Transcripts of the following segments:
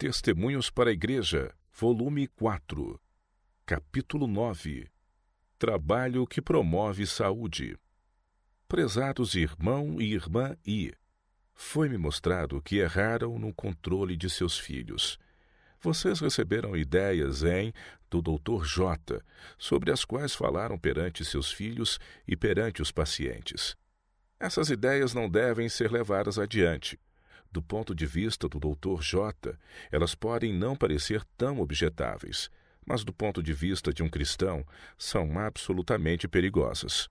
Testemunhos para a Igreja, volume 4, capítulo 9. Trabalho que promove saúde. Prezados irmão e irmã I, foi-me mostrado que erraram no controle de seus filhos. Vocês receberam ideias do Dr. J, sobre as quais falaram perante seus filhos e perante os pacientes. Essas ideias não devem ser levadas adiante. Do ponto de vista do Dr. J, elas podem não parecer tão objetáveis, mas do ponto de vista de um cristão, são absolutamente perigosas.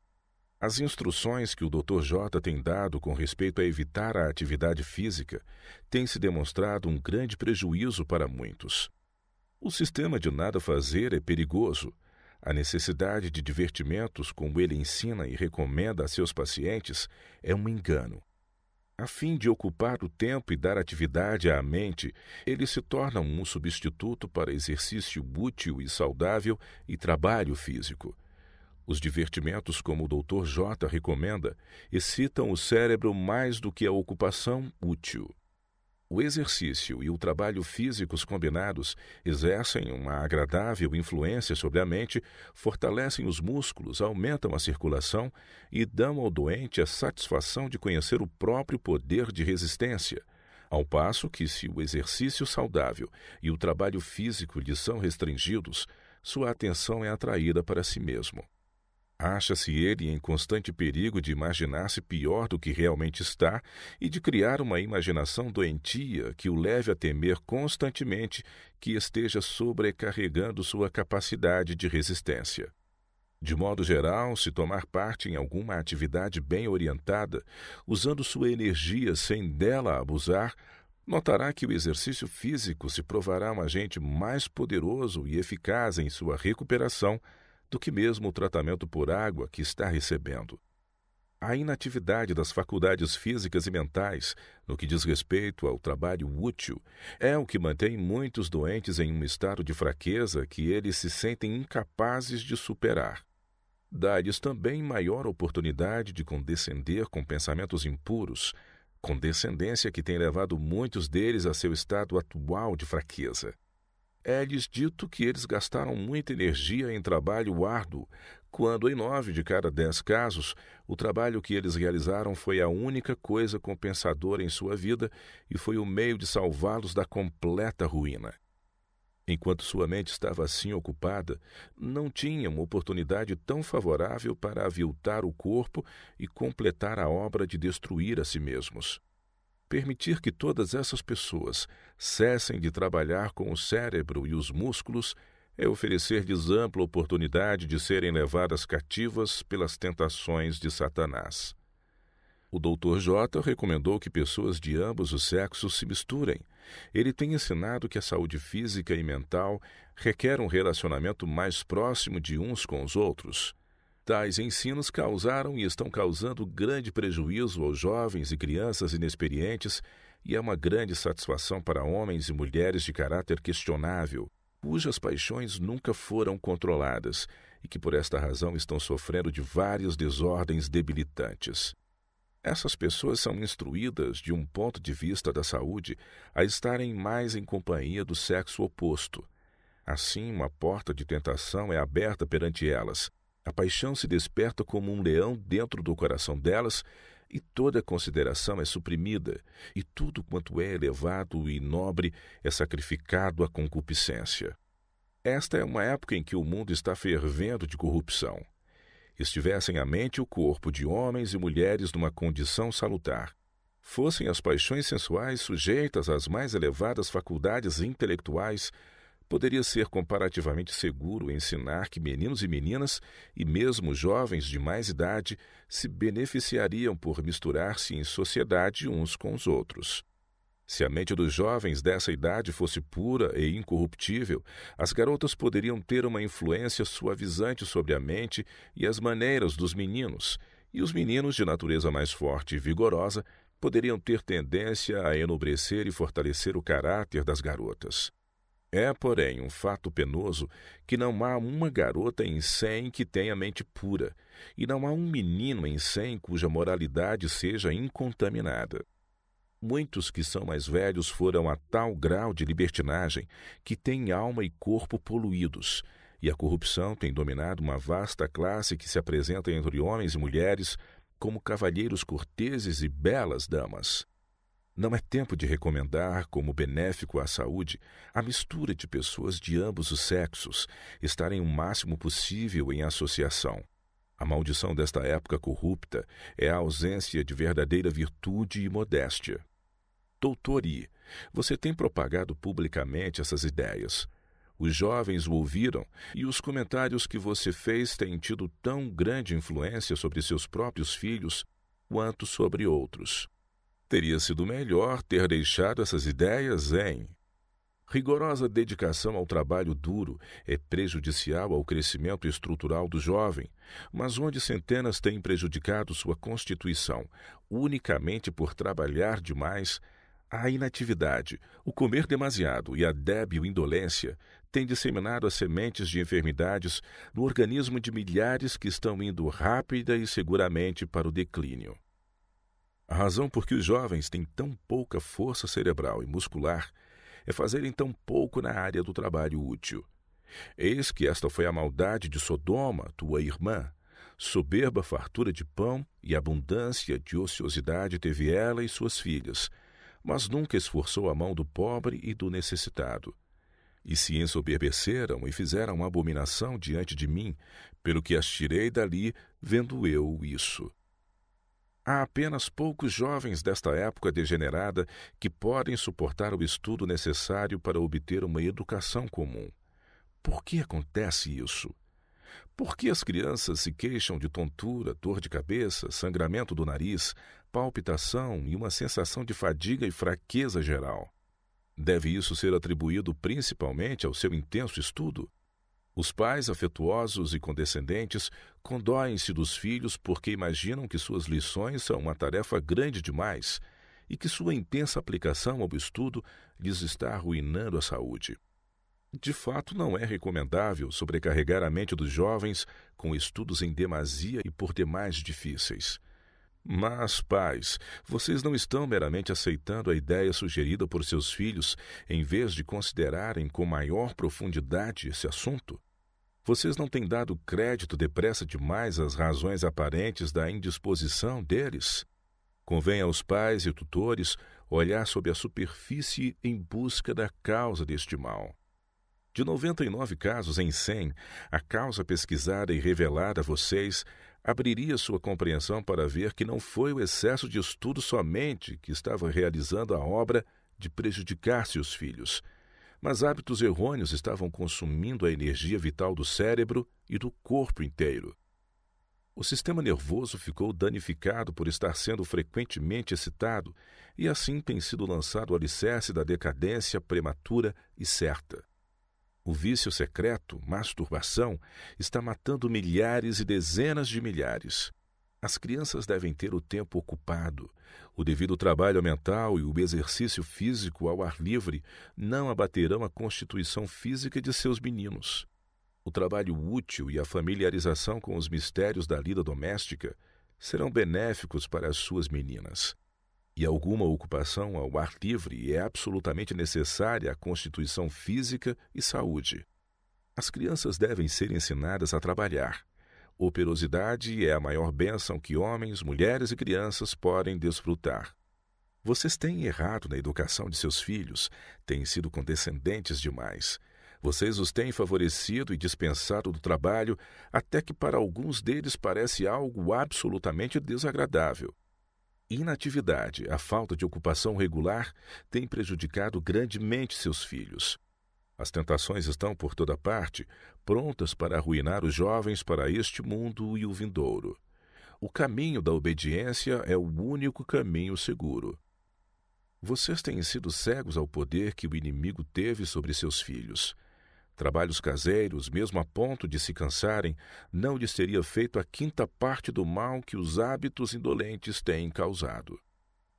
As instruções que o Dr. J tem dado com respeito a evitar a atividade física têm se demonstrado um grande prejuízo para muitos. O sistema de nada fazer é perigoso. A necessidade de divertimentos, como ele ensina e recomenda a seus pacientes, é um engano. A fim de ocupar o tempo e dar atividade à mente, ele se torna um substituto para exercício útil e saudável e trabalho físico. Os divertimentos, como o Dr. J recomenda, excitam o cérebro mais do que a ocupação útil. O exercício e o trabalho físicos combinados exercem uma agradável influência sobre a mente, fortalecem os músculos, aumentam a circulação e dão ao doente a satisfação de conhecer o próprio poder de resistência, ao passo que, se o exercício saudável e o trabalho físico lhe são restringidos, sua atenção é atraída para si mesmo. Acha-se ele em constante perigo de imaginar-se pior do que realmente está e de criar uma imaginação doentia que o leve a temer constantemente que esteja sobrecarregando sua capacidade de resistência. De modo geral, se tomar parte em alguma atividade bem orientada, usando sua energia sem dela abusar, notará que o exercício físico se provará um agente mais poderoso e eficaz em sua recuperação do que mesmo o tratamento por água que está recebendo. A inatividade das faculdades físicas e mentais, no que diz respeito ao trabalho útil, é o que mantém muitos doentes em um estado de fraqueza que eles se sentem incapazes de superar. Dá-lhes também maior oportunidade de condescender com pensamentos impuros, condescendência que tem levado muitos deles a seu estado atual de fraqueza. É-lhes dito que eles gastaram muita energia em trabalho árduo, quando em 9 de cada 10 casos, o trabalho que eles realizaram foi a única coisa compensadora em sua vida e foi o meio de salvá-los da completa ruína. Enquanto sua mente estava assim ocupada, não tinham oportunidade tão favorável para aviltar o corpo e completar a obra de destruir a si mesmos. Permitir que todas essas pessoas cessem de trabalhar com o cérebro e os músculos é oferecer-lhes ampla oportunidade de serem levadas cativas pelas tentações de Satanás. O Dr. J recomendou que pessoas de ambos os sexos se misturem. Ele tem ensinado que a saúde física e mental requer um relacionamento mais próximo de uns com os outros. Tais ensinos causaram e estão causando grande prejuízo aos jovens e crianças inexperientes e é uma grande satisfação para homens e mulheres de caráter questionável, cujas paixões nunca foram controladas e que por esta razão estão sofrendo de várias desordens debilitantes. Essas pessoas são instruídas, de um ponto de vista da saúde, a estarem mais em companhia do sexo oposto. Assim, uma porta de tentação é aberta perante elas. A paixão se desperta como um leão dentro do coração delas e toda consideração é suprimida e tudo quanto é elevado e nobre é sacrificado à concupiscência. Esta é uma época em que o mundo está fervendo de corrupção. Estivessem a mente e o corpo de homens e mulheres numa condição salutar, fossem as paixões sensuais sujeitas às mais elevadas faculdades intelectuais, poderia ser comparativamente seguro ensinar que meninos e meninas, e mesmo jovens de mais idade, se beneficiariam por misturar-se em sociedade uns com os outros. Se a mente dos jovens dessa idade fosse pura e incorruptível, as garotas poderiam ter uma influência suavizante sobre a mente e as maneiras dos meninos, e os meninos de natureza mais forte e vigorosa poderiam ter tendência a enobrecer e fortalecer o caráter das garotas. É, porém, um fato penoso que não há uma garota em 100 que tenha mente pura, e não há um menino em 100 cuja moralidade seja incontaminada. Muitos que são mais velhos foram a tal grau de libertinagem que têm alma e corpo poluídos, e a corrupção tem dominado uma vasta classe que se apresenta entre homens e mulheres como cavalheiros corteses e belas damas. Não é tempo de recomendar como benéfico à saúde a mistura de pessoas de ambos os sexos estarem o máximo possível em associação. A maldição desta época corrupta é a ausência de verdadeira virtude e modéstia. Doutor I, você tem propagado publicamente essas ideias. Os jovens o ouviram e os comentários que você fez têm tido tão grande influência sobre seus próprios filhos quanto sobre outros. Teria sido melhor ter deixado essas ideias em... Rigorosa dedicação ao trabalho duro é prejudicial ao crescimento estrutural do jovem, mas onde centenas têm prejudicado sua constituição unicamente por trabalhar demais, a inatividade, o comer demasiado e a débil indolência têm disseminado as sementes de enfermidades no organismo de milhares que estão indo rápida e seguramente para o declínio. A razão por que os jovens têm tão pouca força cerebral e muscular é fazerem tão pouco na área do trabalho útil. Eis que esta foi a maldade de Sodoma, tua irmã. Soberba fartura de pão e abundância de ociosidade teve ela e suas filhas, mas nunca esforçou a mão do pobre e do necessitado. E se ensoberbeceram e fizeram abominação diante de mim, pelo que as tirei dali, vendo eu isso. Há apenas poucos jovens desta época degenerada que podem suportar o estudo necessário para obter uma educação comum. Por que acontece isso? Por que as crianças se queixam de tontura, dor de cabeça, sangramento do nariz, palpitação e uma sensação de fadiga e fraqueza geral? Deve isso ser atribuído principalmente ao seu intenso estudo? Os pais afetuosos e condescendentes condoem-se dos filhos porque imaginam que suas lições são uma tarefa grande demais e que sua intensa aplicação ao estudo lhes está arruinando a saúde. De fato, não é recomendável sobrecarregar a mente dos jovens com estudos em demasia e por demais difíceis. Mas, pais, vocês não estão meramente aceitando a ideia sugerida por seus filhos em vez de considerarem com maior profundidade esse assunto? Vocês não têm dado crédito depressa demais às razões aparentes da indisposição deles? Convém aos pais e tutores olhar sob a superfície em busca da causa deste mal. De 99 casos em 100, a causa pesquisada e revelada a vocês abriria sua compreensão para ver que não foi o excesso de estudo somente que estava realizando a obra de prejudicar seus filhos, mas hábitos errôneos estavam consumindo a energia vital do cérebro e do corpo inteiro. O sistema nervoso ficou danificado por estar sendo frequentemente excitado e assim tem sido lançado o alicerce da decadência prematura e certa. O vício secreto, masturbação, está matando milhares e dezenas de milhares. As crianças devem ter o tempo ocupado. O devido trabalho mental e o exercício físico ao ar livre não abaterão a constituição física de seus meninos. O trabalho útil e a familiarização com os mistérios da lida doméstica serão benéficos para as suas meninas. E alguma ocupação ao ar livre é absolutamente necessária à constituição física e saúde. As crianças devem ser ensinadas a trabalhar. Operosidade é a maior bênção que homens, mulheres e crianças podem desfrutar. Vocês têm errado na educação de seus filhos, têm sido condescendentes demais. Vocês os têm favorecido e dispensado do trabalho, até que para alguns deles parece algo absolutamente desagradável. Inatividade, a falta de ocupação regular, tem prejudicado grandemente seus filhos. As tentações estão por toda parte, prontas para arruinar os jovens para este mundo e o vindouro. O caminho da obediência é o único caminho seguro. Vocês têm sido cegos ao poder que o inimigo teve sobre seus filhos. Trabalhos caseiros, mesmo a ponto de se cansarem, não lhes teria feito a quinta parte do mal que os hábitos indolentes têm causado.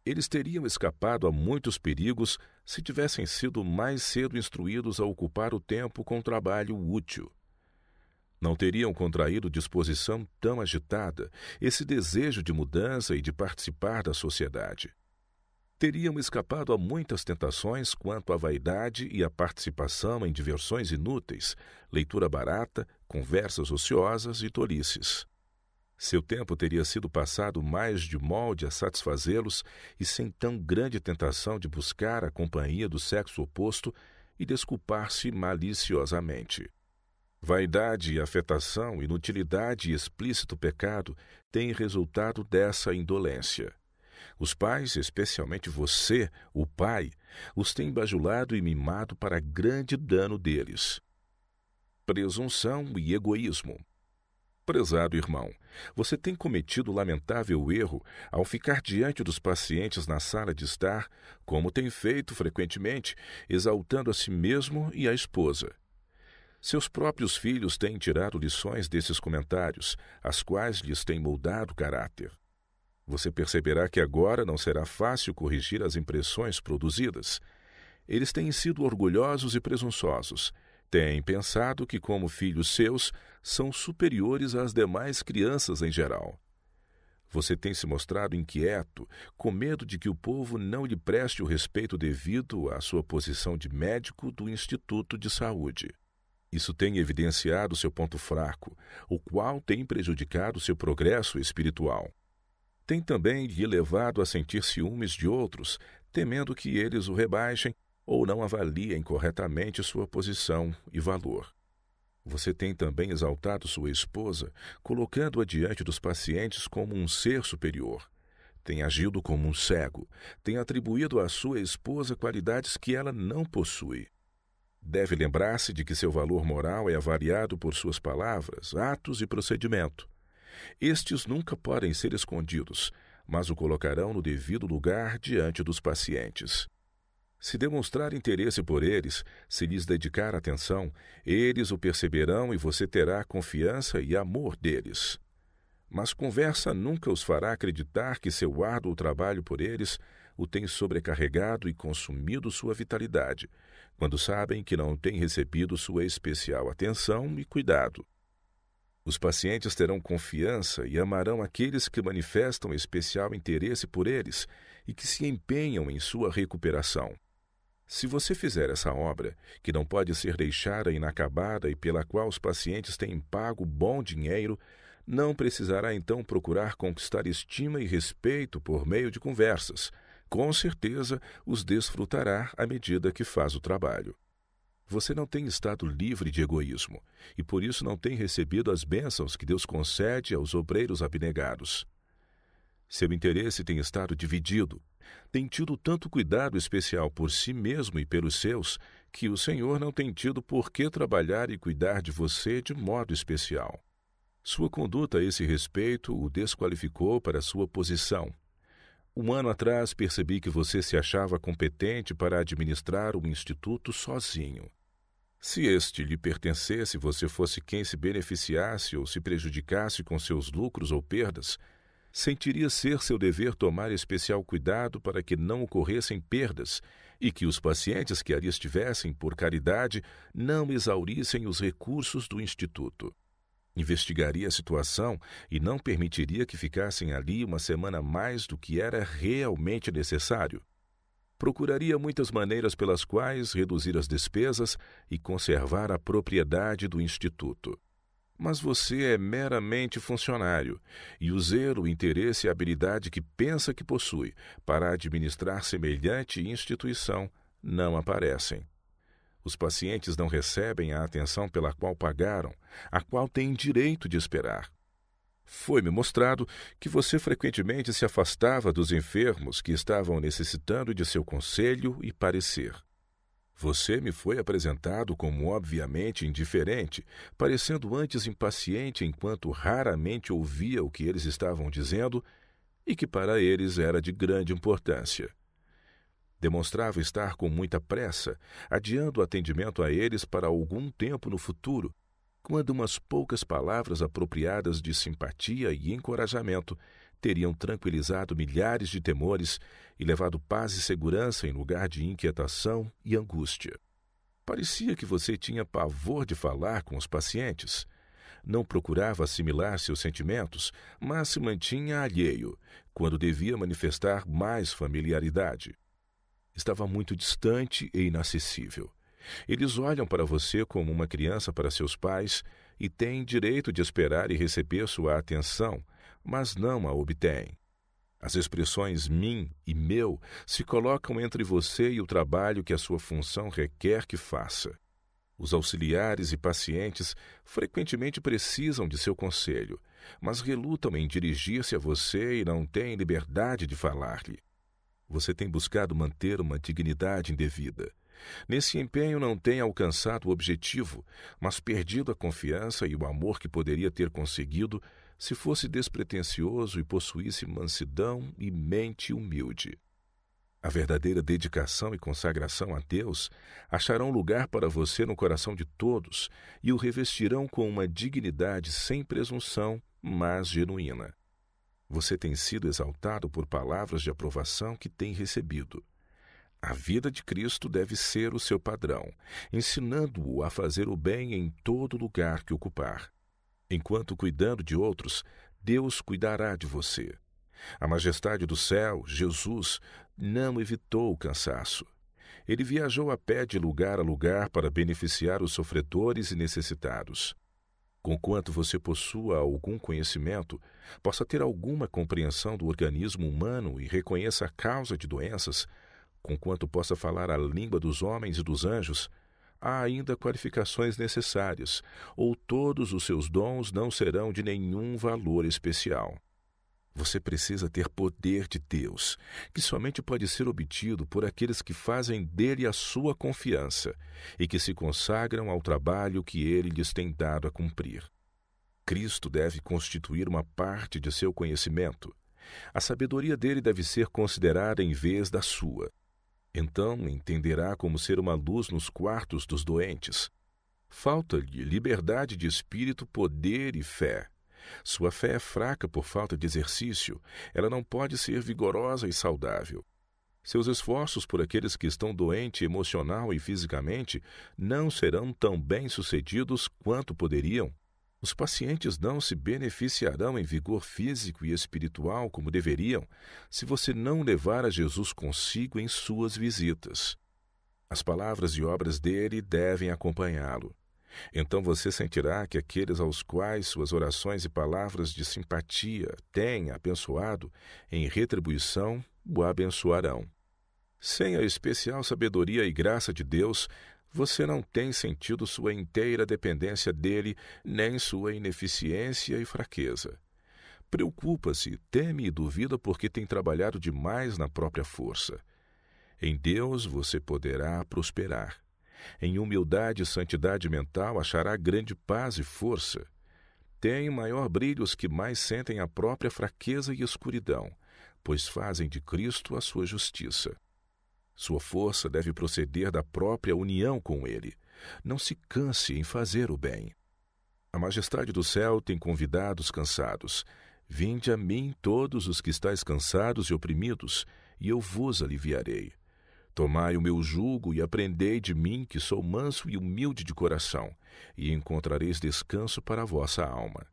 Eles teriam escapado a muitos perigos se tivessem sido mais cedo instruídos a ocupar o tempo com trabalho útil. Não teriam contraído disposição tão agitada, esse desejo de mudança e de participar da sociedade. teriam escapado a muitas tentações quanto à vaidade e à participação em diversões inúteis, leitura barata, conversas ociosas e tolices. Seu tempo teria sido passado mais de molde a satisfazê-los e sem tão grande tentação de buscar a companhia do sexo oposto e desculpar-se maliciosamente. Vaidade e afetação, inutilidade e explícito pecado têm resultado dessa indolência. Os pais, especialmente você, o pai, os têm bajulado e mimado para grande dano deles. Presunção e egoísmo. Prezado irmão, você tem cometido lamentável erro ao ficar diante dos pacientes na sala de estar, como tem feito frequentemente, exaltando a si mesmo e a esposa. Seus próprios filhos têm tirado lições desses comentários, as quais lhes têm moldado o caráter. Você perceberá que agora não será fácil corrigir as impressões produzidas. Eles têm sido orgulhosos e presunçosos. Têm pensado que, como filhos seus, são superiores às demais crianças em geral. Você tem se mostrado inquieto, com medo de que o povo não lhe preste o respeito devido à sua posição de médico do Instituto de Saúde. Isso tem evidenciado seu ponto fraco, o qual tem prejudicado seu progresso espiritual. Tem também lhe levado a sentir ciúmes de outros, temendo que eles o rebaixem ou não avaliem corretamente sua posição e valor. Você tem também exaltado sua esposa, colocando-a diante dos pacientes como um ser superior. Tem agido como um cego, tem atribuído à sua esposa qualidades que ela não possui. Deve lembrar-se de que seu valor moral é avaliado por suas palavras, atos e procedimento. Estes nunca podem ser escondidos, mas o colocarão no devido lugar diante dos pacientes. Se demonstrar interesse por eles, se lhes dedicar atenção, eles o perceberão e você terá confiança e amor deles. Mas conversa nunca os fará acreditar que seu árduo trabalho por eles o tem sobrecarregado e consumido sua vitalidade, quando sabem que não têm recebido sua especial atenção e cuidado. Os pacientes terão confiança e amarão aqueles que manifestam especial interesse por eles e que se empenham em sua recuperação. Se você fizer essa obra, que não pode ser deixada inacabada e pela qual os pacientes têm pago bom dinheiro, não precisará então procurar conquistar estima e respeito por meio de conversas. Com certeza os desfrutará à medida que faz o trabalho. Você não tem estado livre de egoísmo e por isso não tem recebido as bênçãos que Deus concede aos obreiros abnegados. Seu interesse tem estado dividido. Tem tido tanto cuidado especial por si mesmo e pelos seus, que o Senhor não tem tido por que trabalhar e cuidar de você de modo especial. Sua conduta a esse respeito o desqualificou para sua posição. Um ano atrás percebi que você se achava competente para administrar o instituto sozinho. Se este lhe pertencesse, você fosse quem se beneficiasse ou se prejudicasse com seus lucros ou perdas, sentiria ser seu dever tomar especial cuidado para que não ocorressem perdas e que os pacientes que ali estivessem por caridade não exaurissem os recursos do Instituto. Investigaria a situação e não permitiria que ficassem ali uma semana mais do que era realmente necessário. Procuraria muitas maneiras pelas quais reduzir as despesas e conservar a propriedade do Instituto. Mas você é meramente funcionário, e o zelo, o interesse e a habilidade que pensa que possui para administrar semelhante instituição não aparecem. Os pacientes não recebem a atenção pela qual pagaram, a qual têm direito de esperar. Foi-me mostrado que você frequentemente se afastava dos enfermos que estavam necessitando de seu conselho e parecer. Você me foi apresentado como obviamente indiferente, parecendo antes impaciente enquanto raramente ouvia o que eles estavam dizendo e que para eles era de grande importância. Demonstrava estar com muita pressa, adiando o atendimento a eles para algum tempo no futuro, quando umas poucas palavras apropriadas de simpatia e encorajamento teriam tranquilizado milhares de temores e levado paz e segurança em lugar de inquietação e angústia. Parecia que você tinha pavor de falar com os pacientes. Não procurava assimilar seus sentimentos, mas se mantinha alheio, quando devia manifestar mais familiaridade. Estava muito distante e inacessível. Eles olham para você como uma criança para seus pais e têm direito de esperar e receber sua atenção, mas não a obtêm. As expressões mim e meu se colocam entre você e o trabalho que a sua função requer que faça. Os auxiliares e pacientes frequentemente precisam de seu conselho, mas relutam em dirigir-se a você e não têm liberdade de falar-lhe. Você tem buscado manter uma dignidade indevida. Nesse empenho não tem alcançado o objetivo, mas perdido a confiança e o amor que poderia ter conseguido se fosse despretensioso e possuísse mansidão e mente humilde. A verdadeira dedicação e consagração a Deus acharão lugar para você no coração de todos e o revestirão com uma dignidade sem presunção, mas genuína. Você tem sido exaltado por palavras de aprovação que tem recebido. A vida de Cristo deve ser o seu padrão, ensinando-o a fazer o bem em todo lugar que ocupar. Enquanto cuidando de outros, Deus cuidará de você. A majestade do céu, Jesus, não evitou o cansaço. Ele viajou a pé de lugar a lugar para beneficiar os sofredores e necessitados. Conquanto você possua algum conhecimento, possa ter alguma compreensão do organismo humano e reconheça a causa de doenças, conquanto possa falar a língua dos homens e dos anjos, há ainda qualificações necessárias, ou todos os seus dons não serão de nenhum valor especial. Você precisa ter poder de Deus, que somente pode ser obtido por aqueles que fazem dele a sua confiança e que se consagram ao trabalho que ele lhes tem dado a cumprir. Cristo deve constituir uma parte de seu conhecimento. A sabedoria dele deve ser considerada em vez da sua. Então entenderá como ser uma luz nos quartos dos doentes. Falta-lhe liberdade de espírito, poder e fé. Sua fé é fraca por falta de exercício, ela não pode ser vigorosa e saudável. Seus esforços por aqueles que estão doentes emocional e fisicamente não serão tão bem-sucedidos quanto poderiam. Os pacientes não se beneficiarão em vigor físico e espiritual como deveriam se você não levar a Jesus consigo em suas visitas. As palavras e obras dele devem acompanhá-lo. Então você sentirá que aqueles aos quais suas orações e palavras de simpatia têm abençoado, em retribuição o abençoarão. Sem a especial sabedoria e graça de Deus, você não tem sentido sua inteira dependência dele, nem sua ineficiência e fraqueza. Preocupa-se, teme e duvida porque tem trabalhado demais na própria força. Em Deus você poderá prosperar. Em humildade e santidade mental achará grande paz e força. Tem maior brilho os que mais sentem a própria fraqueza e escuridão, pois fazem de Cristo a sua justiça. Sua força deve proceder da própria união com ele. Não se canse em fazer o bem. A majestade do céu tem convidado os cansados. Vinde a mim todos os que estáis cansados e oprimidos, e eu vos aliviarei. Tomai o meu jugo e aprendei de mim, que sou manso e humilde de coração, e encontrareis descanso para a vossa alma.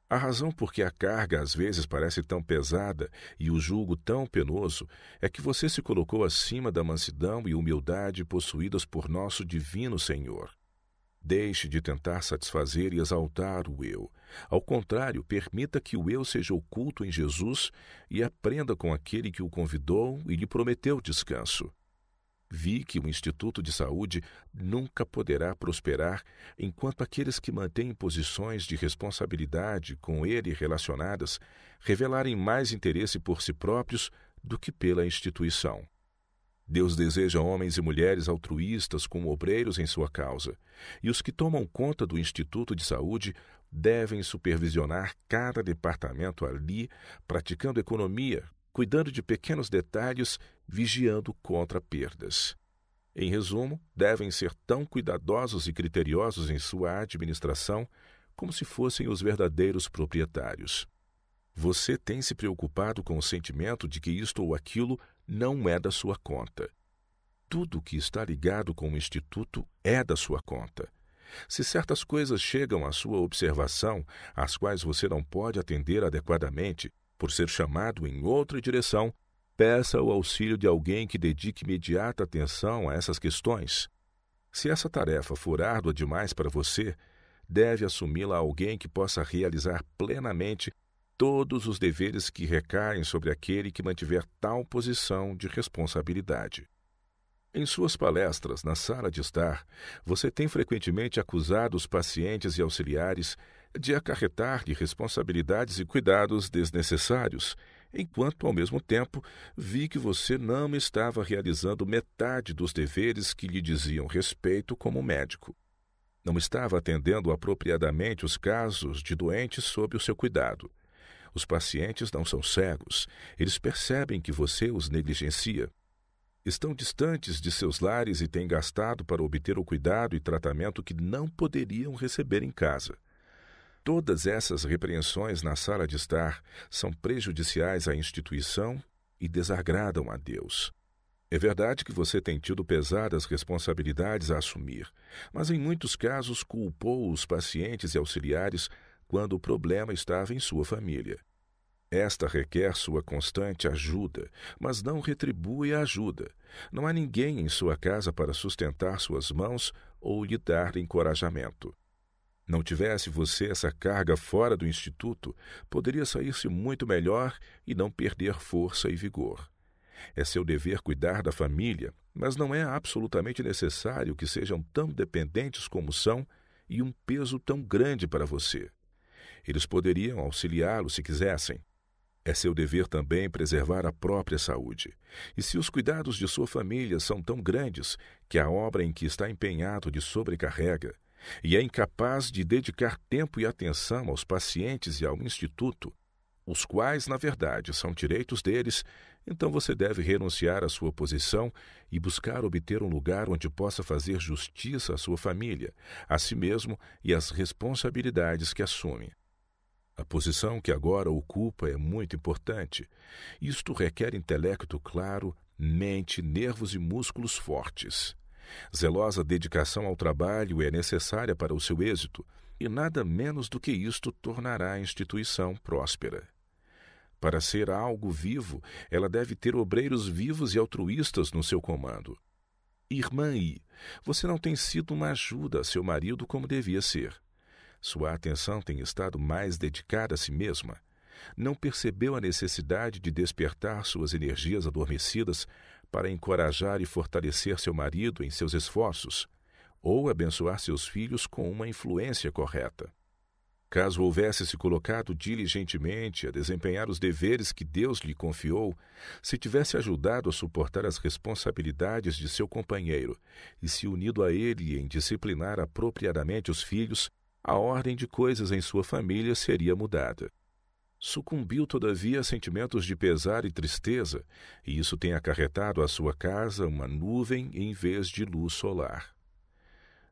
A razão por que a carga às vezes parece tão pesada e o jugo tão penoso é que você se colocou acima da mansidão e humildade possuídas por nosso divino Senhor. Deixe de tentar satisfazer e exaltar o eu. Ao contrário, permita que o eu seja oculto em Jesus e aprenda com aquele que o convidou e lhe prometeu descanso. Vi que o Instituto de Saúde nunca poderá prosperar enquanto aqueles que mantêm posições de responsabilidade com ele relacionadas revelarem mais interesse por si próprios do que pela instituição. Deus deseja homens e mulheres altruístas como obreiros em sua causa, e os que tomam conta do Instituto de Saúde devem supervisionar cada departamento ali, praticando economia, cuidando de pequenos detalhes, vigiando contra perdas. Em resumo, devem ser tão cuidadosos e criteriosos em sua administração como se fossem os verdadeiros proprietários. Você tem se preocupado com o sentimento de que isto ou aquilo não é da sua conta. Tudo que está ligado com o Instituto é da sua conta. Se certas coisas chegam à sua observação, às quais você não pode atender adequadamente, por ser chamado em outra direção, peça o auxílio de alguém que dedique imediata atenção a essas questões. Se essa tarefa for árdua demais para você, deve assumi-la a alguém que possa realizar plenamente todos os deveres que recaem sobre aquele que mantiver tal posição de responsabilidade. Em suas palestras na sala de estar, você tem frequentemente acusado os pacientes e auxiliares de acarretar-lhe responsabilidades e cuidados desnecessários, enquanto, ao mesmo tempo, vi que você não estava realizando metade dos deveres que lhe diziam respeito como médico. Não estava atendendo apropriadamente os casos de doentes sob o seu cuidado. Os pacientes não são cegos, eles percebem que você os negligencia. Estão distantes de seus lares e têm gastado para obter o cuidado e tratamento que não poderiam receber em casa. Todas essas repreensões na sala de estar são prejudiciais à instituição e desagradam a Deus. É verdade que você tem tido pesadas responsabilidades a assumir, mas em muitos casos culpou os pacientes e auxiliares quando o problema estava em sua família. Esta requer sua constante ajuda, mas não retribui a ajuda. Não há ninguém em sua casa para sustentar suas mãos ou lhe dar encorajamento. Não tivesse você essa carga fora do instituto, poderia sair-se muito melhor e não perder força e vigor. É seu dever cuidar da família, mas não é absolutamente necessário que sejam tão dependentes como são e um peso tão grande para você. Eles poderiam auxiliá-lo se quisessem. É seu dever também preservar a própria saúde. E se os cuidados de sua família são tão grandes que a obra em que está empenhado lhe sobrecarrega, e é incapaz de dedicar tempo e atenção aos pacientes e ao instituto, os quais, na verdade, são direitos deles, então você deve renunciar à sua posição e buscar obter um lugar onde possa fazer justiça à sua família, a si mesmo e às responsabilidades que assume. A posição que agora ocupa é muito importante. Isto requer intelecto claro, mente, nervos e músculos fortes. Zelosa dedicação ao trabalho é necessária para o seu êxito, e nada menos do que isto tornará a instituição próspera. Para ser algo vivo, ela deve ter obreiros vivos e altruístas no seu comando. Irmã I, você não tem sido uma ajuda a seu marido como devia ser. Sua atenção tem estado mais dedicada a si mesma. Não percebeu a necessidade de despertar suas energias adormecidas para encorajar e fortalecer seu marido em seus esforços, ou abençoar seus filhos com uma influência correta. Caso houvesse se colocado diligentemente a desempenhar os deveres que Deus lhe confiou, se tivesse ajudado a suportar as responsabilidades de seu companheiro e se unido a ele em disciplinar apropriadamente os filhos, a ordem de coisas em sua família seria mudada. Sucumbiu, todavia, a sentimentos de pesar e tristeza, e isso tem acarretado à sua casa uma nuvem em vez de luz solar.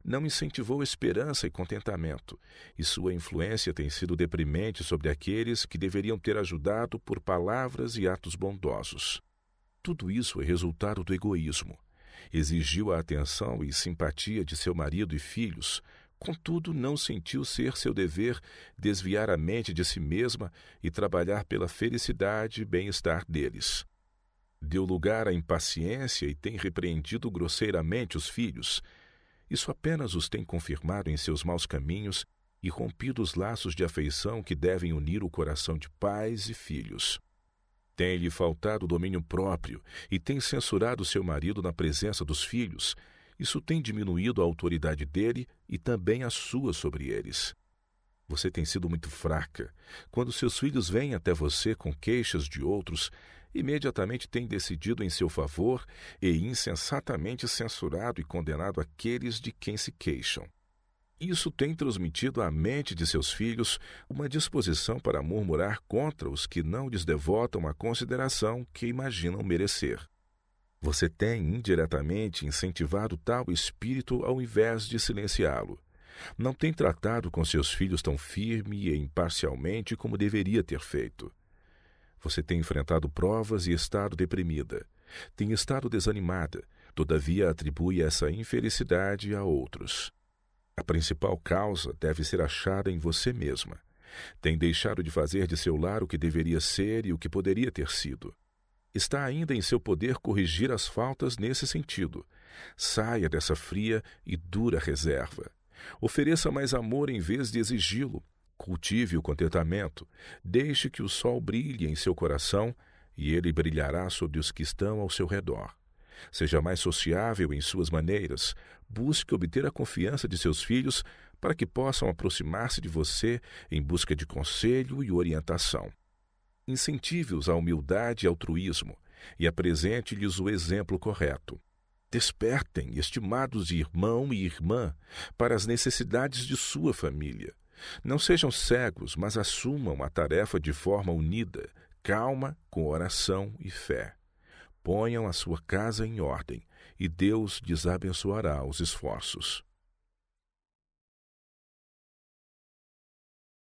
Não incentivou esperança e contentamento, e sua influência tem sido deprimente sobre aqueles que deveriam ter ajudado por palavras e atos bondosos. Tudo isso é resultado do egoísmo. Exigiu a atenção e simpatia de seu marido e filhos, contudo não sentiu ser seu dever desviar a mente de si mesma e trabalhar pela felicidade e bem-estar deles. Deu lugar à impaciência e tem repreendido grosseiramente os filhos. Isso apenas os tem confirmado em seus maus caminhos e rompido os laços de afeição que devem unir o coração de pais e filhos. Tem-lhe faltado domínio próprio e tem censurado seu marido na presença dos filhos. Isso tem diminuído a autoridade dele e também a sua sobre eles. Você tem sido muito fraca. Quando seus filhos vêm até você com queixas de outros, imediatamente tem decidido em seu favor e insensatamente censurado e condenado aqueles de quem se queixam. Isso tem transmitido à mente de seus filhos uma disposição para murmurar contra os que não lhes devotam a consideração que imaginam merecer. Você tem indiretamente incentivado tal espírito ao invés de silenciá-lo. Não tem tratado com seus filhos tão firme e imparcialmente como deveria ter feito. Você tem enfrentado provas e estado deprimida. Tem estado desanimada, todavia atribui essa infelicidade a outros. A principal causa deve ser achada em você mesma. Tem deixado de fazer de seu lar o que deveria ser e o que poderia ter sido. Está ainda em seu poder corrigir as faltas nesse sentido. Saia dessa fria e dura reserva. Ofereça mais amor em vez de exigi-lo. Cultive o contentamento. Deixe que o sol brilhe em seu coração e ele brilhará sobre os que estão ao seu redor. Seja mais sociável em suas maneiras. Busque obter a confiança de seus filhos para que possam aproximar-se de você em busca de conselho e orientação. Incentive-os à humildade e altruísmo e apresente-lhes o exemplo correto. Despertem, estimados irmão e irmã, para as necessidades de sua família. Não sejam cegos, mas assumam a tarefa de forma unida, calma, com oração e fé. Ponham a sua casa em ordem, e Deus lhes abençoará os esforços.